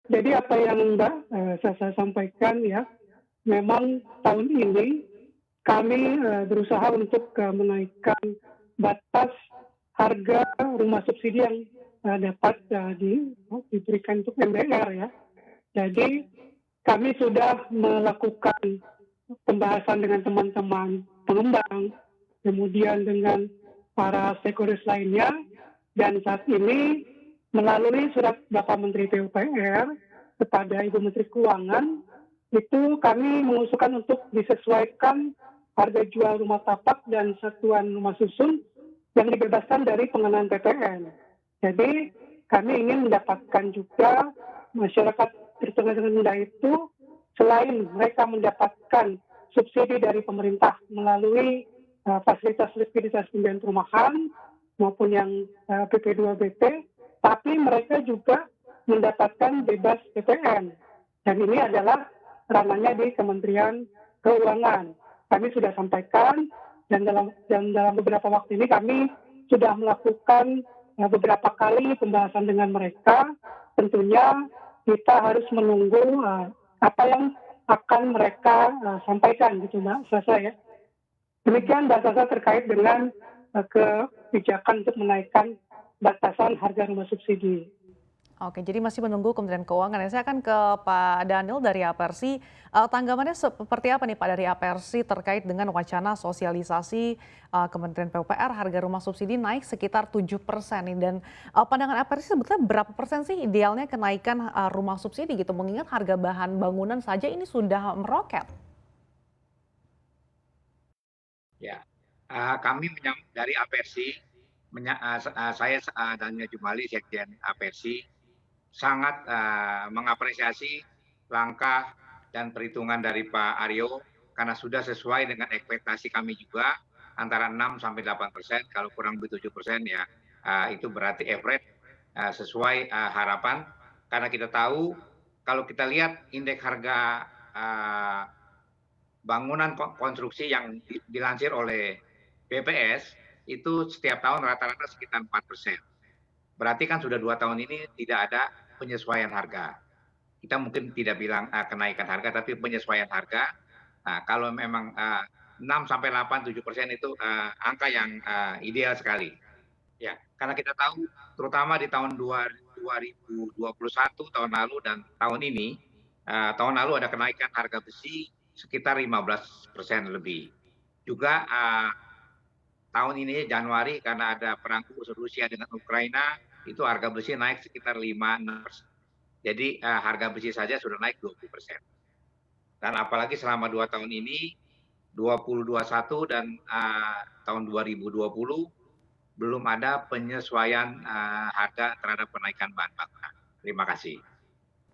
Jadi apa yang Mbak Sasa sampaikan ya, memang tahun ini kami berusaha untuk menaikkan batas harga rumah subsidi yang dapat diberikan untuk MBR ya. Jadi kami sudah melakukan pembahasan dengan teman-teman pengembang, kemudian dengan para stakeholders lainnya, dan saat ini melalui surat Bapak Menteri PUPR kepada Ibu Menteri Keuangan, itu kami mengusulkan untuk disesuaikan harga jual rumah tapak dan satuan rumah susun yang dibebaskan dari pengenaan PPN. Jadi kami ingin mendapatkan juga masyarakat berpenghasilan rendah itu selain mereka mendapatkan subsidi dari pemerintah melalui fasilitas likuiditas pembelian perumahan maupun yang PP2BP, tapi mereka juga mendapatkan bebas PPN. Dan ini adalah ranahnya di Kementerian Keuangan. Kami sudah sampaikan dan dalam beberapa waktu ini kami sudah melakukan beberapa kali pembahasan dengan mereka. Tentunya kita harus menunggu apa yang akan mereka sampaikan gitu Mbak Sasa ya. Demikian Mbak Sasa terkait dengan kebijakan untuk menaikkan batasan harga rumah subsidi. Oke, jadi masih menunggu Kementerian Keuangan ya. Saya akan ke Pak Daniel dari Apersi. Tanggapannya seperti apa nih Pak dari Apersi terkait dengan wacana sosialisasi Kementerian PUPR harga rumah subsidi naik sekitar 7% nih. Dan pandangan Apersi sebetulnya berapa persen sih idealnya kenaikan rumah subsidi gitu? Mengingat harga bahan bangunan saja ini sudah meroket. Ya, kami dari Apersi, saya Daniel Jumali, Sekjen Apersi, sangat mengapresiasi langkah dan perhitungan dari Pak Aryo karena sudah sesuai dengan ekspektasi kami juga antara 6-8%, kalau kurang lebih 7% ya itu berarti average sesuai harapan, karena kita tahu kalau kita lihat indeks harga bangunan konstruksi yang dilansir oleh BPS itu setiap tahun rata-rata sekitar 4%. Berarti kan sudah 2 tahun ini tidak ada penyesuaian harga. Kita mungkin tidak bilang kenaikan harga, tapi penyesuaian harga. Nah, kalau memang 6 sampai 8, 7% itu angka yang ideal sekali. Ya, karena kita tahu terutama di tahun 2021 tahun lalu dan tahun ini, tahun lalu ada kenaikan harga besi sekitar 15% lebih. Juga tahun ini Januari karena ada perang Rusia dengan Ukraina, itu harga besi naik sekitar 5-6%. Jadi harga besi saja sudah naik 20%. Dan apalagi selama 2 tahun ini, 2021 dan tahun 2020, belum ada penyesuaian harga terhadap kenaikan bahan bakar. Terima kasih.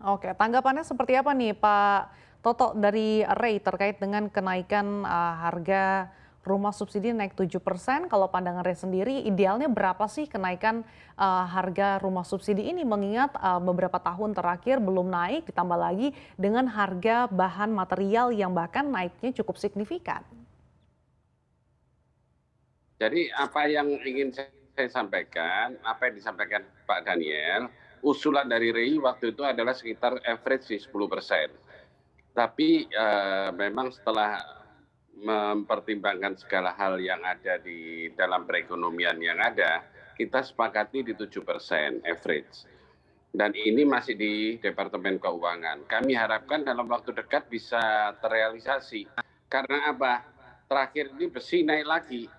Oke, tanggapannya seperti apa nih Pak Toto dari Ray terkait dengan kenaikan harga rumah subsidi naik 7%. Kalau pandangan Ray sendiri, idealnya berapa sih kenaikan harga rumah subsidi ini? Mengingat beberapa tahun terakhir belum naik, ditambah lagi dengan harga bahan material yang bahkan naiknya cukup signifikan. Jadi apa yang ingin saya sampaikan, apa yang disampaikan Pak Daniel, usulan dari REI waktu itu adalah sekitar average 10%. Tapi memang setelah mempertimbangkan segala hal yang ada di dalam perekonomian yang ada, kita sepakati di 7% average. Dan ini masih di Departemen Keuangan. Kami harapkan dalam waktu dekat bisa terrealisasi. Karena apa? Terakhir ini besi naik lagi.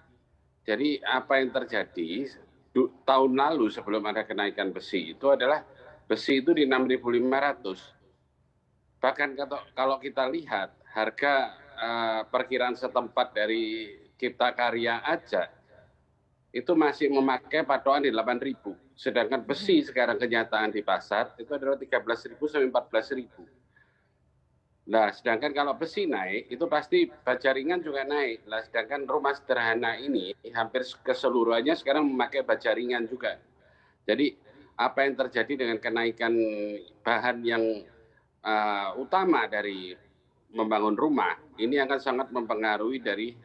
Jadi apa yang terjadi tahun lalu sebelum ada kenaikan besi itu adalah besi itu di 6.500. Bahkan kalau kita lihat harga perkiraan setempat dari Cipta Karya aja itu masih memakai patokan di 8.000. Sedangkan besi sekarang kenyataan di pasar itu adalah 13.000 sampai 14.000. Nah, sedangkan kalau besi naik, itu pasti baja ringan juga naik. Nah, sedangkan rumah sederhana ini hampir keseluruhannya sekarang memakai baja ringan juga. Jadi, apa yang terjadi dengan kenaikan bahan yang utama dari membangun rumah, ini akan sangat mempengaruhi dari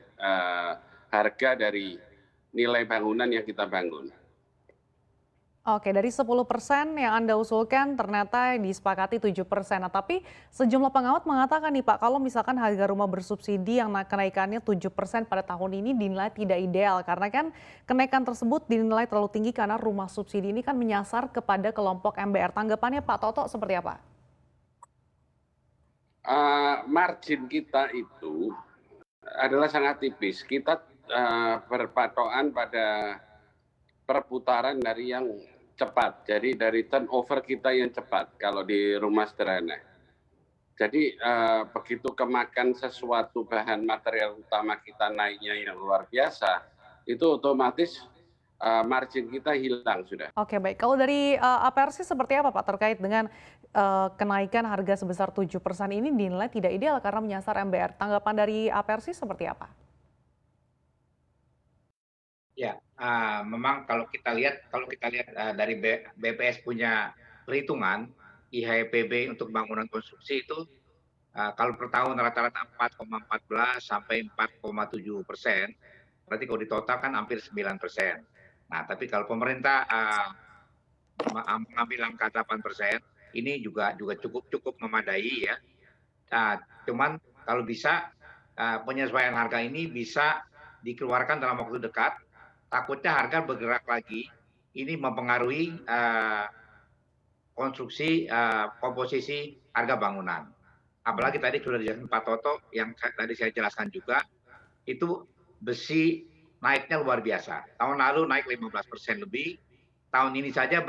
harga dari nilai bangunan yang kita bangun. Oke, dari 10% yang Anda usulkan ternyata disepakati 7%. Nah, tapi sejumlah pengamat mengatakan nih Pak, kalau misalkan harga rumah bersubsidi yang kenaikannya 7% pada tahun ini dinilai tidak ideal. Karena kan kenaikan tersebut dinilai terlalu tinggi karena rumah subsidi ini kan menyasar kepada kelompok MBR. Tanggapannya Pak Toto seperti apa? Margin kita itu adalah sangat tipis. Kita berpatokan pada perputaran dari yang cepat. Jadi dari turnover kita yang cepat kalau di rumah sederhana. Jadi begitu kemakan sesuatu bahan material utama kita naiknya yang luar biasa, itu otomatis margin kita hilang sudah. Oke, baik. Kalau dari APRC seperti apa Pak terkait dengan kenaikan harga sebesar 7% ini dinilai tidak ideal karena menyasar MBR. Tanggapan dari APRC seperti apa? Ya, memang kalau kita lihat dari BPS punya perhitungan IHPB untuk bangunan konstruksi itu kalau per tahun rata-rata 4,14 sampai 4,7%, berarti kalau ditotal kan hampir 9%. Nah, tapi kalau pemerintah mengambil angka 8%, ini juga cukup memadai ya. Cuman kalau bisa penyesuaian harga ini bisa dikeluarkan dalam waktu dekat. Takutnya harga bergerak lagi, ini mempengaruhi komposisi harga bangunan. Apalagi tadi sudah dijelaskan Pak Toto, yang tadi saya jelaskan juga, itu besi naiknya luar biasa. Tahun lalu naik 15% lebih, tahun ini saja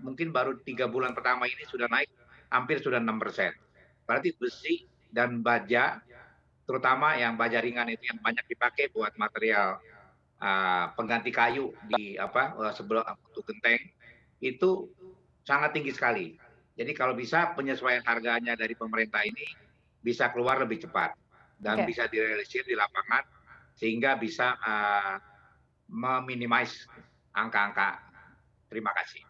mungkin baru 3 bulan pertama ini sudah naik hampir sudah 6%. Berarti besi dan baja, terutama yang baja ringan itu yang banyak dipakai buat material pengganti kayu sebelah untuk genteng itu sangat tinggi sekali. Jadi kalau bisa penyesuaian harganya dari pemerintah ini bisa keluar lebih cepat dan Oke. bisa direalisir di lapangan sehingga bisa meminimais angka-angka. Terima kasih.